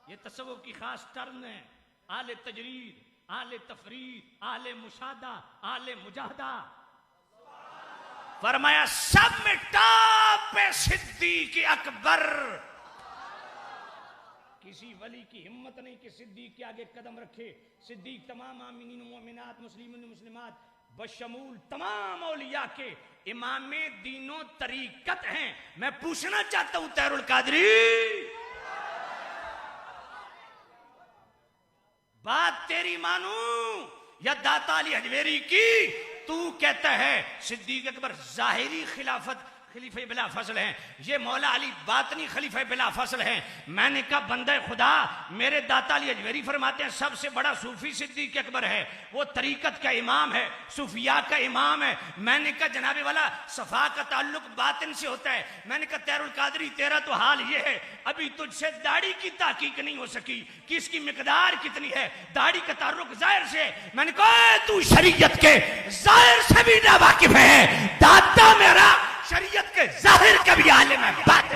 ये तसव्वुफ की खास टर्म है। आले तजरीद, आले तफरीद, आले मुशादा, आले मुजाहदा। फरमाया सब में टॉप पे सिद्दीक अकबर। किसी वली की हिम्मत नहीं कि सिद्दीक के आगे कदम रखे। सिद्दीक तमाम आमिनीन मोमिनात मुस्लिमीन मुस्लिमात बशमूल तमाम औलिया के इमाम दीनो तरीकत हैं। मैं पूछना चाहता हूं तैरुल कादरी, बात तेरी मानूं या दाता अली हजवेरी की? तू कहता है सिद्दीक अकबर जाहिरी खिलाफत खलीफे बिला फसल हैं, ये मौला अली बातनी खलीफे बिला फसल हैं। मैंने कहा बंदे खुदा, मेरे दाता अली अजमेरी फरमाते हैं सबसे बड़ा सूफी सिद्दीक अकबर है, वो तरीकत का इमाम है, सूफिया का इमाम है। मैंने कहा जनाबे वाला सफा का ताल्लुक बातिन से होता है। मैंने कहा तैरुल कादरी तेरा तो हाल ये है, अभी तुझसे दाढ़ी की ताकीक नहीं हो सकी कि इसकी मिकदार कितनी है, दाढ़ी का ताल्लुक जाहिर से। मैंने कहा तू शरीयत के जाहिर से भी ना वाकिफ है, दाता मेरा शरीयत के जाहिर का भी आलिम है। बात